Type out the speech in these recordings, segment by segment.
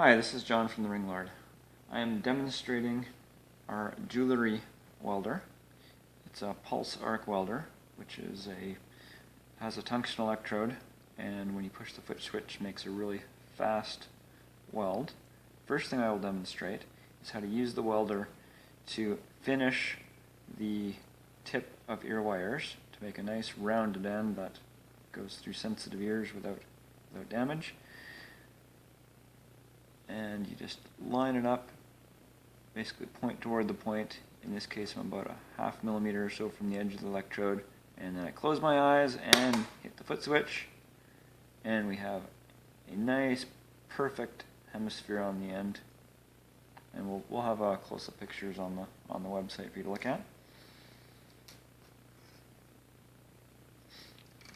Hi, this is John from the Ring Lord. I am demonstrating our jewelry welder. It's a pulse arc welder, which has a tungsten electrode, and when you push the foot switch, makes a really fast weld. First thing I will demonstrate is how to use the welder to finish the tip of ear wires to make a nice rounded end that goes through sensitive ears without damage. And you just line it up, basically point toward the point. In this case, I'm about a ½ millimeter or so from the edge of the electrode, and then I close my eyes and hit the foot switch, and we have a nice, perfect hemisphere on the end. And we'll have close-up pictures on the website for you to look at.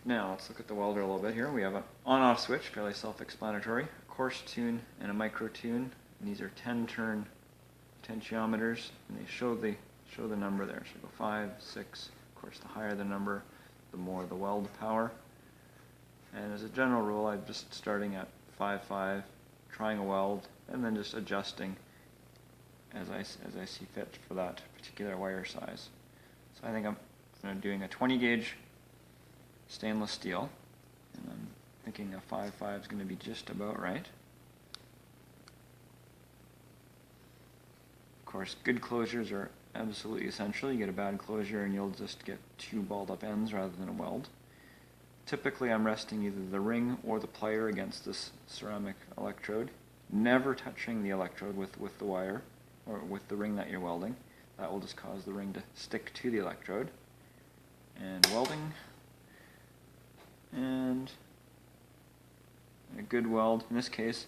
Now let's look at the welder a little bit here. We have an on-off switch, fairly self-explanatory, a coarse tune and a micro tune. And these are 10-turn potentiometers, and they show the number there. So go 5, 6. Of course, the higher the number, the more the weld power. And as a general rule, I'm just starting at 5.5, trying a weld, and then just adjusting as I see fit for that particular wire size. So I think I'm doing a 20 gauge stainless steel, and I'm thinking a 5.5 is going to be just about right. Of course, good closures are absolutely essential. You get a bad closure and you'll just get two balled up ends rather than a weld. Typically I'm resting either the ring or the plier against this ceramic electrode, never touching the electrode with the wire or with the ring that you're welding. That will just cause the ring to stick to the electrode. And welding, and a good weld. In this case,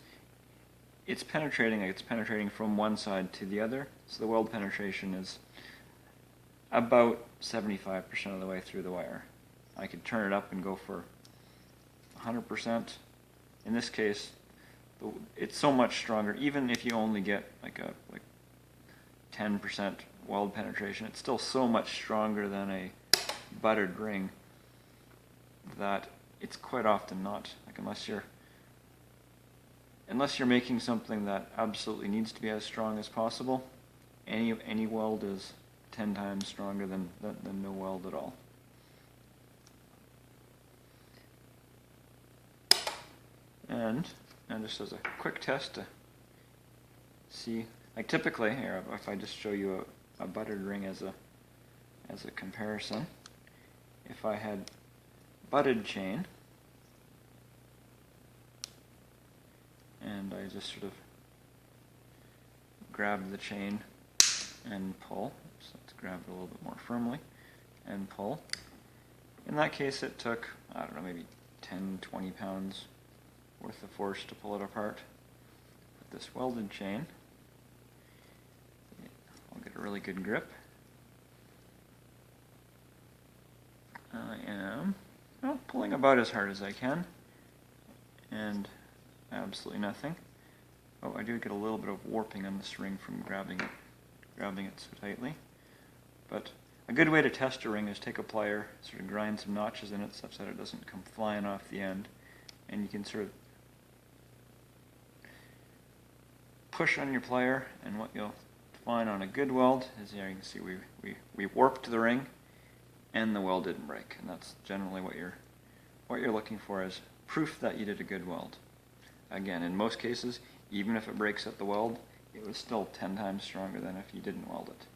it's penetrating from one side to the other, so the weld penetration is about 75% of the way through the wire. I could turn it up and go for 100%. In this case, it's so much stronger. Even if you only get like 10% weld penetration, it's still so much stronger than a buttered ring that it's quite often not, like unless you're making something that absolutely needs to be as strong as possible, any weld is 10 times stronger than no weld at all. And just as a quick test to see, like typically here, if I just show you a buttered ring as a comparison, if I had butted chain, and I just sort of grab the chain and pull, so let's grab it a little bit more firmly and pull. In that case it took, I don't know, maybe 10-20 pounds worth of force to pull it apart. With this welded chain, I'll get a really good grip. I am pulling about as hard as I can, and absolutely nothing. Oh, I do get a little bit of warping on this ring from grabbing it so tightly. But a good way to test a ring is take a plier, sort of grind some notches in it such that it doesn't come flying off the end, and you can sort of push on your plier, and what you'll find on a good weld is, here you can see we warped the ring and the weld didn't break, and that's generally what you're looking for, is proof that you did a good weld. Again, in most cases, even if it breaks at the weld, it was still 10 times stronger than if you didn't weld it.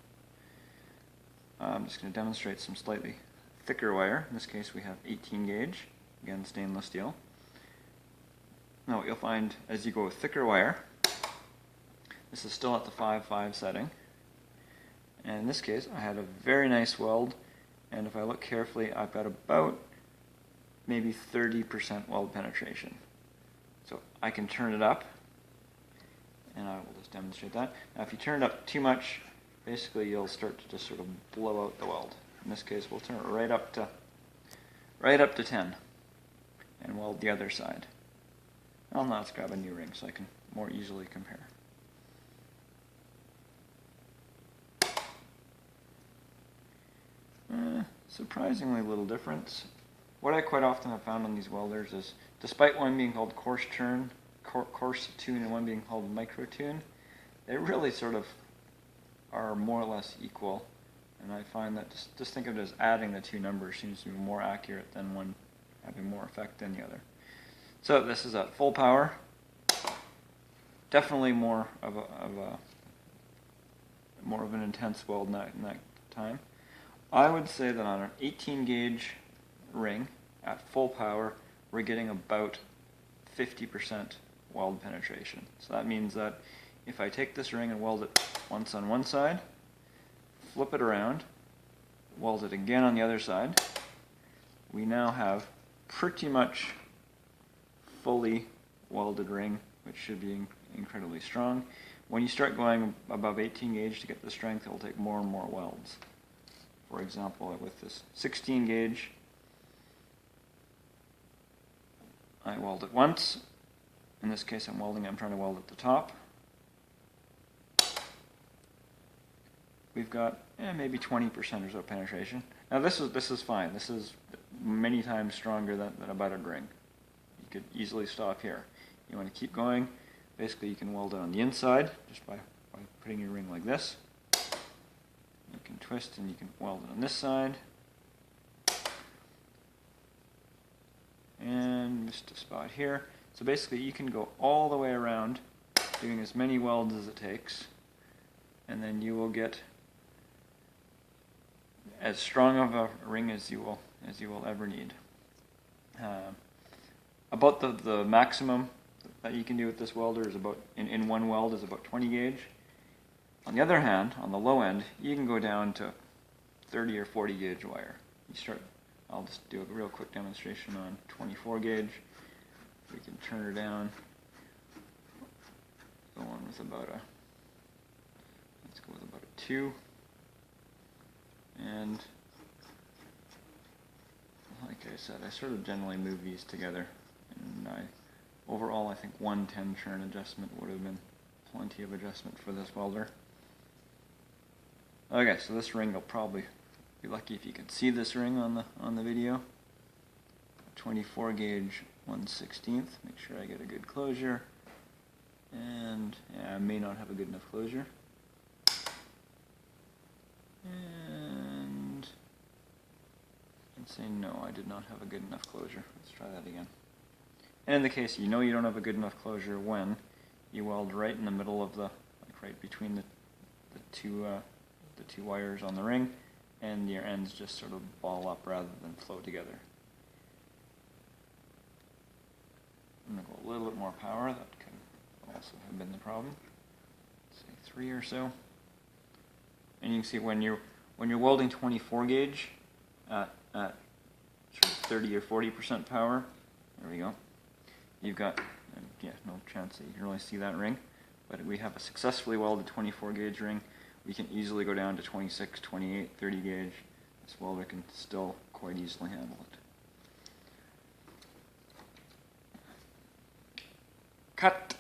I'm just going to demonstrate some slightly thicker wire. In this case we have 18 gauge, again stainless steel. Now what you'll find as you go with thicker wire, this is still at the 5.5 setting, and in this case I had a very nice weld, and if I look carefully I've got about maybe 30% weld penetration. So I can turn it up, and I will just demonstrate that. Now if you turn it up too much, basically you'll start to just sort of blow out the weld. In this case we'll turn it right up to 10 and weld the other side. Well, now let's grab a new ring so I can more easily compare. Surprisingly little difference. What I quite often have found on these welders is, despite one being called coarse turn coarse tune and one being called micro tune, they really sort of are more or less equal. And I find that just think of it as adding the two numbers seems to be more accurate than one having more effect than the other. So this is at full power. Definitely more of an intense weld in that time. I would say that on an 18 gauge ring at full power, we're getting about 50% weld penetration. So that means that if I take this ring and weld it once on one side, flip it around, weld it again on the other side, we now have pretty much fully welded ring, which should be incredibly strong. When you start going above 18 gauge to get the strength, it will take more and more welds. For example, with this 16 gauge, I weld it once. In this case, I'm trying to weld at the top. We've got maybe 20% or so penetration. Now this is fine. This is many times stronger than a buttered ring. You could easily stop here. You want to keep going. Basically, you can weld it on the inside just by putting your ring like this. You can twist and you can weld it on this side. And just a spot here. So basically, you can go all the way around, doing as many welds as it takes, and then you will get as strong of a ring as you will ever need. About the maximum that you can do with this welder is about in one weld is about 20 gauge. On the other hand, on the low end, you can go down to 30 or 40 gauge wire. I'll just do a real quick demonstration on 24 gauge. We can turn her down. Go on with let's go with about a 2. And like I said, I sort of generally move these together, and overall I think 110 turn adjustment would have been plenty of adjustment for this welder. Okay, so this ring, will probably be lucky if you can see this ring on the video. 24 gauge 1/16. Make sure I get a good closure. And yeah, I may not have a good enough closure. And I'd say no, I did not have a good enough closure. Let's try that again. And in the case you know you don't have a good enough closure when you weld right in the middle of right between the two wires on the ring, and your ends just sort of ball up rather than flow together. I'm going to go a little bit more power. That could also have been the problem. Say 3 or so. And you can see when you're welding 24 gauge at sort of 30 or 40% power, there we go. You've got no chance that you can really see that ring, but we have a successfully welded 24 gauge ring. We can easily go down to 26, 28, 30 gauge. This welder can still quite easily handle it. Cut!